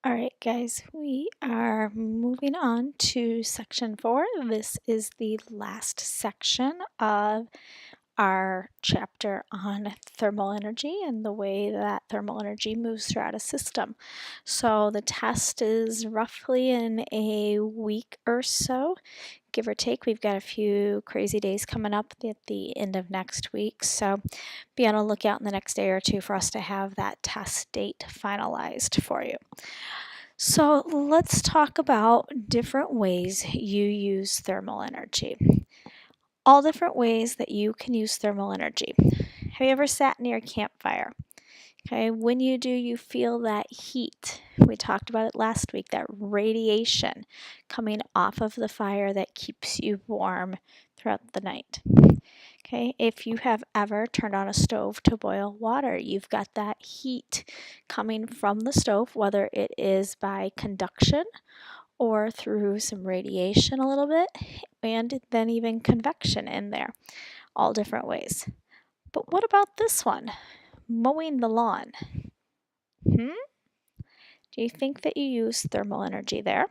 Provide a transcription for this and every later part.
All right, guys, we are moving on to section 4. This is the last section of our chapter on thermal energy and the way that thermal energy moves throughout a system. So the test is roughly in a week or so, give or take. We've got a few crazy days coming up at the end of next week, so be on a lookout in the next day or two for us to have that test date finalized for you. So let's talk about different ways you use thermal energy. All different ways that you can use thermal energy. Have you ever sat near a campfire? Okay, when you do, you feel that heat. We talked about it last week, that radiation coming off of the fire that keeps you warm throughout the night. Okay, if you have ever turned on a stove to boil water, you've got that heat coming from the stove, whether it is by conduction or through some radiation a little bit, and then even convection in there, all different ways. But what about this one? Mowing the lawn. Do you think that you use thermal energy there?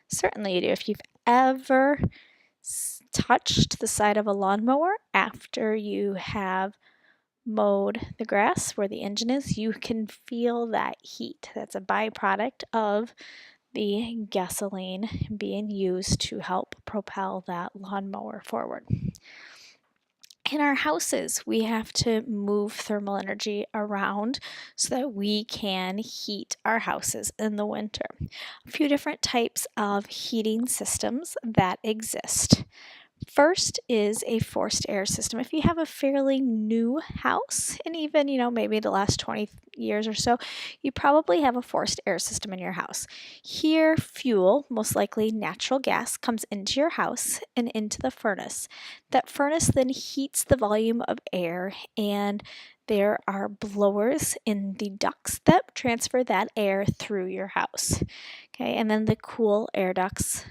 Certainly you do. If you've ever touched the side of a lawnmower after you have mowed the grass where the engine is, you can feel that heat. That's a byproduct of the gasoline being used to help propel that lawnmower forward. In our houses, we have to move thermal energy around so that we can heat our houses in the winter. A few different types of heating systems that exist. First is a forced air system. If you have a fairly new house, and even, maybe the last 20 years or so, you probably have a forced air system in your house. Here, fuel, most likely natural gas, comes into your house and into the furnace. That furnace then heats the volume of air, and there are blowers in the ducts that transfer that air through your house. Okay, and then the cool air ducts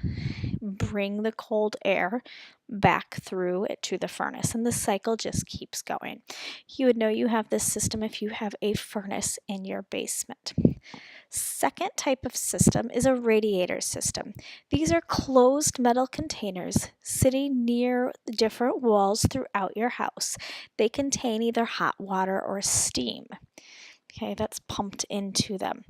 bring the cold air back through it to the furnace, and the cycle just keeps going. You would know you have this system if you have a furnace in your basement. Second type of system is a radiator system. These are closed metal containers sitting near different walls throughout your house. They contain either hot water or steam. Okay, that's pumped into them.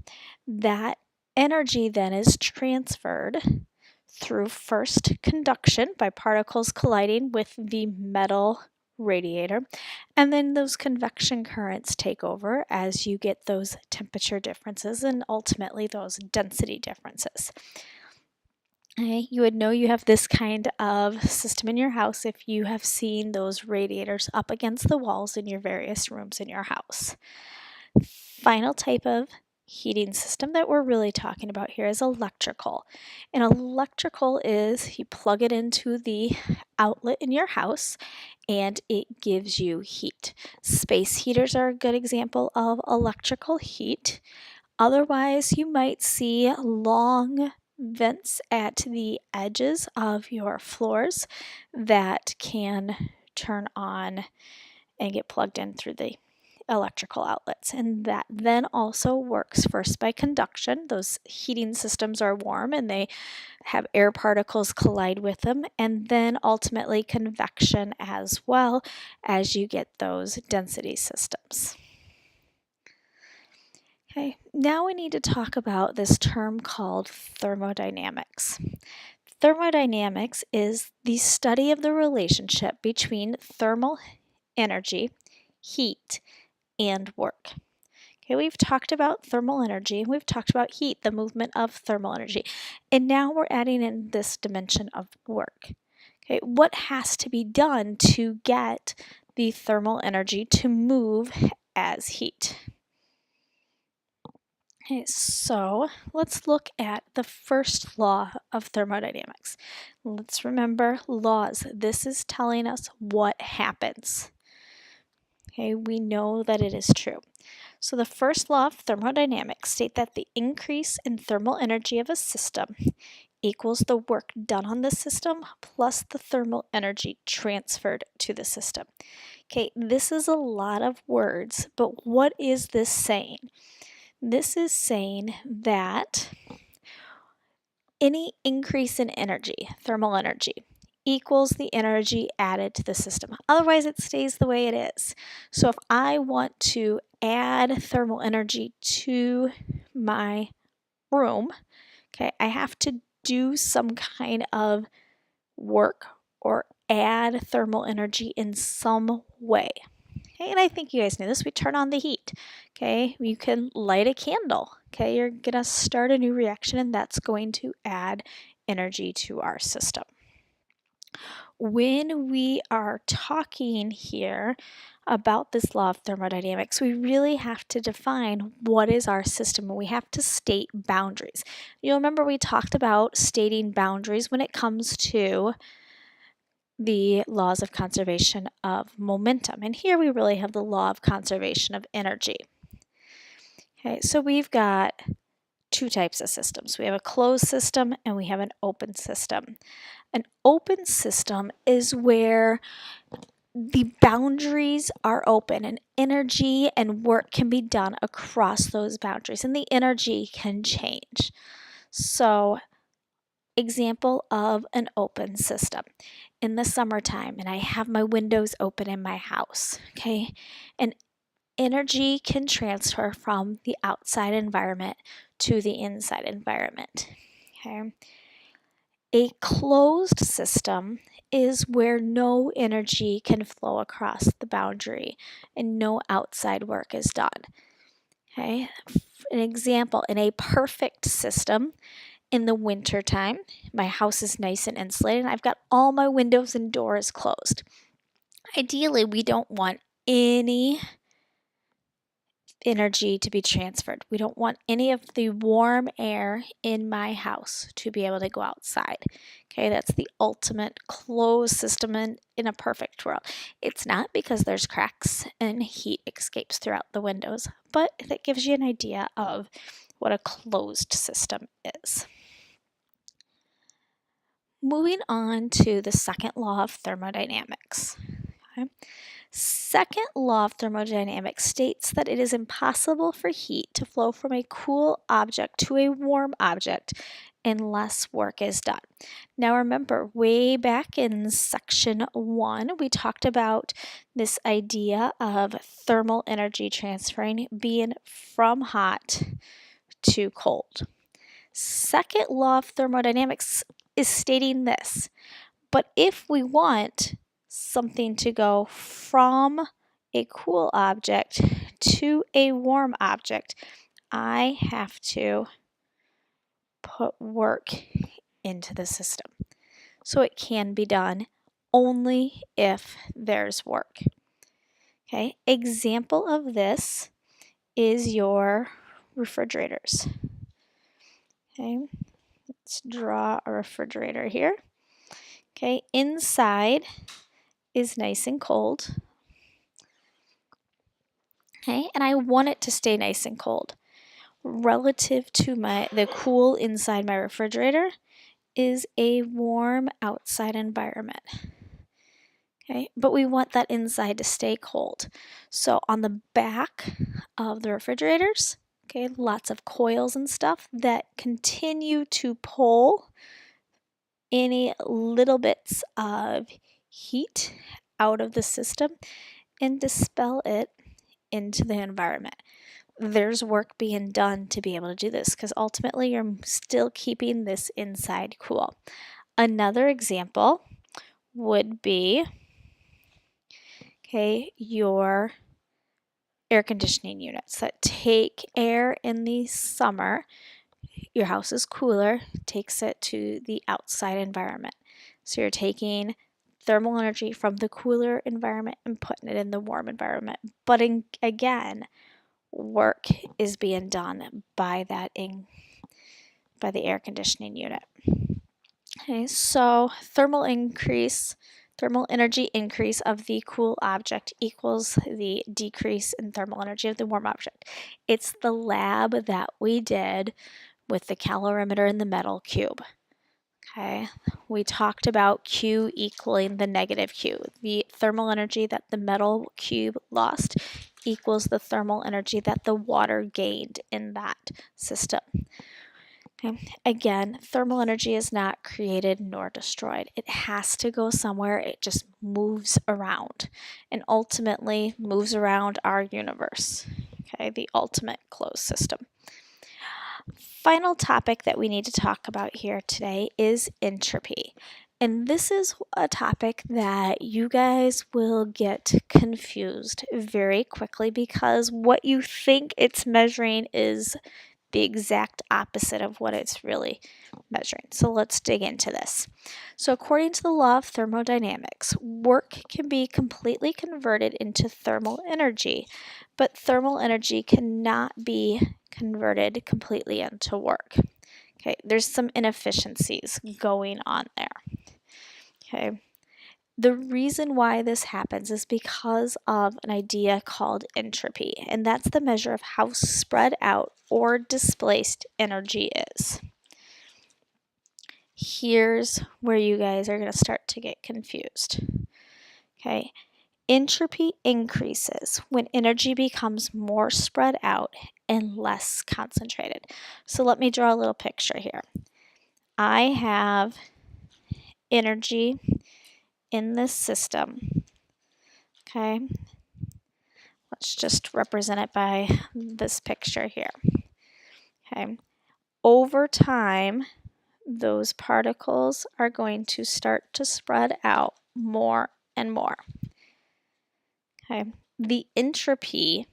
That energy then is transferred through first conduction by particles colliding with the metal radiator, and then those convection currents take over as you get those temperature differences and ultimately those density differences. Okay, you would know you have this kind of system in your house if you have seen those radiators up against the walls in your various rooms in your house. Final type of heating system that we're really talking about here is electrical. And electrical is you plug it into the outlet in your house and it gives you heat. Space heaters are a good example of electrical heat. Otherwise, you might see long vents at the edges of your floors that can turn on and get plugged in through the electrical outlets, and that then also works first by conduction. Those heating systems are warm and they have air particles collide with them, and then ultimately convection as well as you get those density systems. Okay, now we need to talk about this term called thermodynamics. Thermodynamics is the study of the relationship between thermal energy, heat, and work. Okay, we've talked about thermal energy, we've talked about heat, the movement of thermal energy, and now we're adding in this dimension of work. Okay, what has to be done to get the thermal energy to move as heat? Okay, so let's look at the first law of thermodynamics. Let's remember laws. This is telling us what happens. Okay, we know that it is true. So the first law of thermodynamics states that the increase in thermal energy of a system equals the work done on the system plus the thermal energy transferred to the system. Okay, this is a lot of words, but what is this saying? This is saying that any increase in energy, thermal energy, equals the energy added to the system. Otherwise, it stays the way it is. So if I want to add thermal energy to my room, okay, I have to do some kind of work or add thermal energy in some way. Okay, and I think you guys know this. We turn on the heat. Okay, you can light a candle. Okay, you're gonna start a new reaction, and that's going to add energy to our system. When we are talking here about this law of thermodynamics, we really have to define what is our system, and we have to state boundaries. You'll remember we talked about stating boundaries when it comes to the laws of conservation of momentum. And here we really have the law of conservation of energy. Okay, so we've got two types of systems. We have a closed system and we have an open system. An open system is where the boundaries are open and energy and work can be done across those boundaries, and the energy can change. So, example of an open system. In the summertime, and I have my windows open in my house, okay? And energy can transfer from the outside environment to the inside environment, okay? A closed system is where no energy can flow across the boundary and no outside work is done, okay? An example, in a perfect system, in the winter time, my house is nice and insulated and I've got all my windows and doors closed. Ideally, we don't want any energy to be transferred. We don't want any of the warm air in my house to be able to go outside. Okay, that's the ultimate closed system in a perfect world. It's not, because there's cracks and heat escapes throughout the windows, but that gives you an idea of what a closed system is. Moving on to the second law of thermodynamics. Okay. Second law of thermodynamics states that it is impossible for heat to flow from a cool object to a warm object unless work is done. Now remember, way back in section 1, we talked about this idea of thermal energy transferring being from hot to cold. Second law of thermodynamics is stating this: but if we want something to go from a cool object to a warm object, I have to put work into the system. So it can be done only if there's work. Okay, example of this is your refrigerators. Okay, let's draw a refrigerator here. Okay, inside is nice and cold. Okay, and I want it to stay nice and cold. Relative to the cool inside my refrigerator is a warm outside environment. Okay, but we want that inside to stay cold. So on the back of the refrigerators, okay, lots of coils and stuff that continue to pull any little bits of heat out of the system and dispel it into the environment. There's work being done to be able to do this, because ultimately you're still keeping this inside cool. Another example would be, okay, your air conditioning units that take air in the summer. Your house is cooler, takes it to the outside environment. So you're taking thermal energy from the cooler environment and putting it in the warm environment. But again, work is being done by the air conditioning unit. Okay, so thermal energy increase of the cool object equals the decrease in thermal energy of the warm object. It's the lab that we did with the calorimeter and the metal cube. Okay, we talked about Q equaling the negative Q. The thermal energy that the metal cube lost equals the thermal energy that the water gained in that system. Okay. Again, thermal energy is not created nor destroyed. It has to go somewhere. It just moves around and ultimately moves around our universe. Okay, the ultimate closed system. Final topic that we need to talk about here today is entropy. And this is a topic that you guys will get confused very quickly because what you think it's measuring is the exact opposite of what it's really measuring. So let's dig into this. So according to the law of thermodynamics, work can be completely converted into thermal energy, but thermal energy cannot be converted completely into work. Okay, there's some inefficiencies going on there. Okay. The reason why this happens is because of an idea called entropy, and that's the measure of how spread out or displaced energy is. Here's where you guys are going to start to get confused. Okay, entropy increases when energy becomes more spread out and less concentrated. So let me draw a little picture here. I have energy in this system. Okay, let's just represent it by this picture here. Okay, over time, those particles are going to start to spread out more and more. Okay, the entropy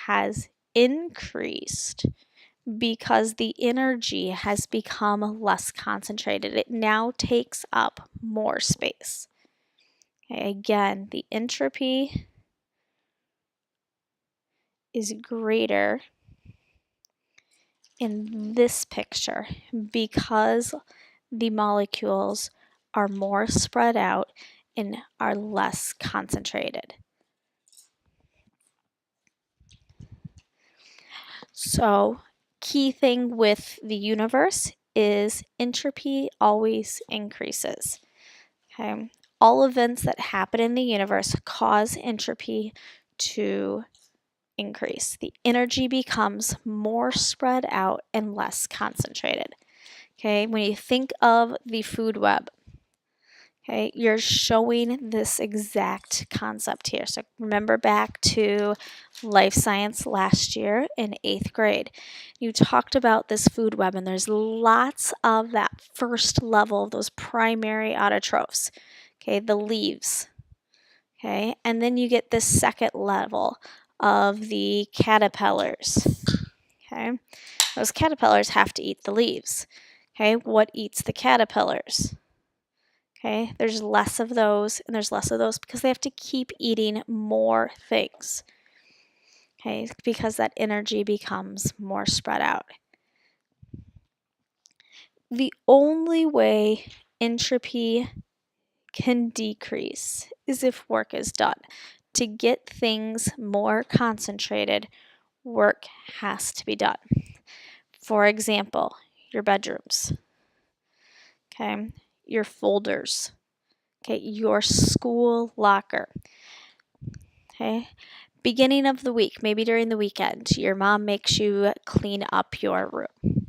has increased because the energy has become less concentrated. It now takes up more space. Okay, again, the entropy is greater in this picture because the molecules are more spread out and are less concentrated. So, key thing with the universe is entropy always increases. Okay? All events that happen in the universe cause entropy to increase. The energy becomes more spread out and less concentrated. Okay, when you think of the food web, okay, you're showing this exact concept here. So remember back to life science last year in 8th grade. You talked about this food web, and there's lots of that first level of those primary autotrophs. Okay, the leaves. Okay, and then you get this second level of the caterpillars. Okay, those caterpillars have to eat the leaves. Okay, what eats the caterpillars? Okay, there's less of those, and there's less of those because they have to keep eating more things. Okay, because that energy becomes more spread out. The only way entropy can decrease is if work is done. To get things more concentrated, work has to be done. For example, your bedrooms, okay, your folders, okay, your school locker, okay. Beginning of the week, maybe during the weekend, your mom makes you clean up your room.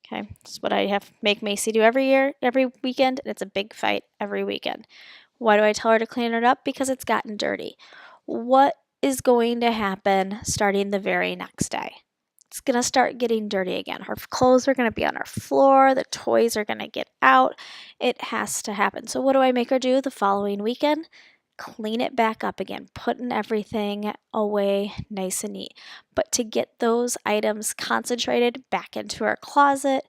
Okay, that's what I have make Macy do every year, every weekend, and it's a big fight every weekend. Why do I tell her to clean it up? Because it's gotten dirty. What is going to happen starting the very next day? It's going to start getting dirty again. Her clothes are going to be on her floor. The toys are going to get out. It has to happen. So what do I make her do the following weekend? Clean it back up again, putting everything away nice and neat. But to get those items concentrated back into her closet,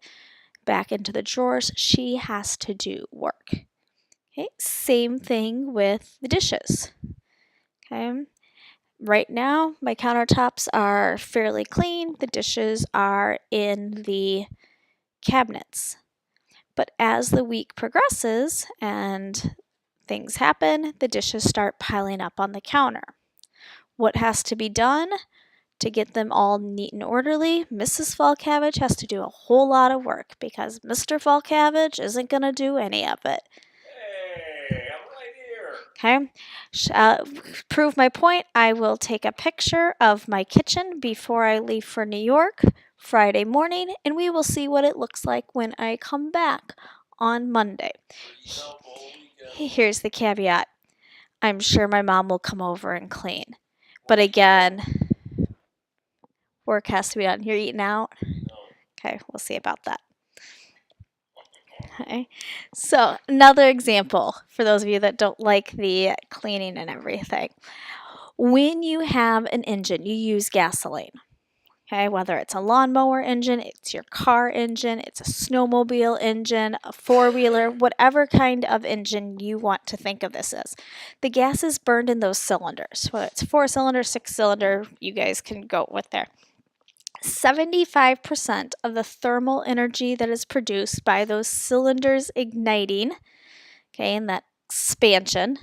back into the drawers, she has to do work. Okay, same thing with the dishes. Okay, right now my countertops are fairly clean. The dishes are in the cabinets. But as the week progresses and things happen, the dishes start piling up on the counter. What has to be done to get them all neat and orderly? Mrs. Falkavage has to do a whole lot of work because Mr. Falkavage isn't going to do any of it. Hey, I'm right here. Okay, prove my point, I will take a picture of my kitchen before I leave for New York Friday morning, and we will see what it looks like when I come back on Monday. Here's the caveat. I'm sure my mom will come over and clean. But again, work has to be done. You're eating out? Okay, we'll see about that. Okay, so another example for those of you that don't like the cleaning and everything. When you have an engine, you use gasoline. Okay, whether it's a lawnmower engine, it's your car engine, it's a snowmobile engine, a four-wheeler, whatever kind of engine you want to think of this as. The gas is burned in those cylinders, whether it's 4-cylinder, 6-cylinder, you guys can go with there. 75% of the thermal energy that is produced by those cylinders igniting, okay, and that expansion,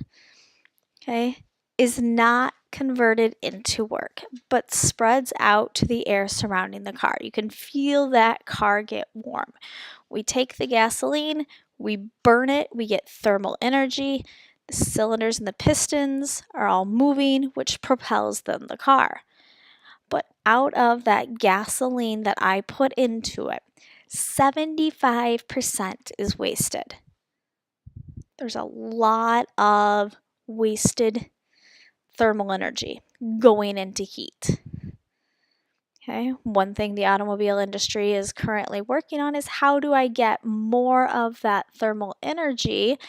okay, is not converted into work, but spreads out to the air surrounding the car. You can feel that car get warm. We take the gasoline, we burn it, we get thermal energy. The cylinders and the pistons are all moving, which propels then the car. But out of that gasoline that I put into it, 75% is wasted. There's a lot of wasted thermal energy going into heat. Okay, one thing the automobile industry is currently working on is how do I get more of that thermal energy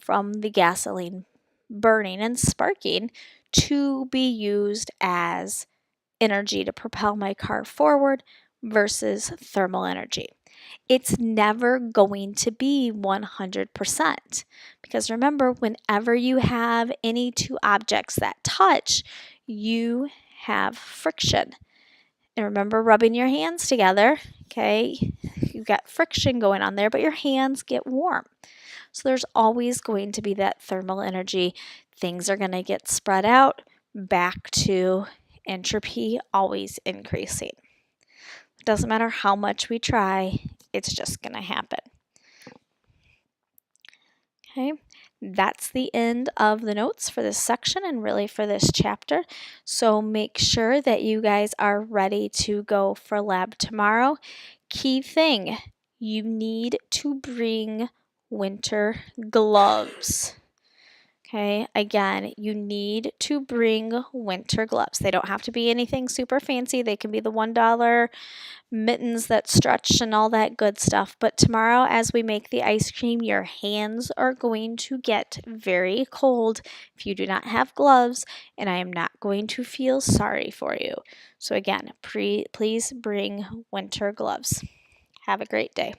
from the gasoline burning and sparking to be used as energy to propel my car forward versus thermal energy. It's never going to be 100% because remember, whenever you have any two objects that touch, you have friction. And remember rubbing your hands together, okay? You've got friction going on there, but your hands get warm. So there's always going to be that thermal energy. Things are going to get spread out back to entropy always increasing. It doesn't matter how much we try, it's just going to happen. Okay, that's the end of the notes for this section and really for this chapter. So make sure that you guys are ready to go for lab tomorrow. Key thing, you need to bring winter gloves. Okay, again, you need to bring winter gloves. They don't have to be anything super fancy. They can be the $1 mittens that stretch and all that good stuff. But tomorrow, as we make the ice cream, your hands are going to get very cold if you do not have gloves, and I am not going to feel sorry for you. So again, please bring winter gloves. Have a great day.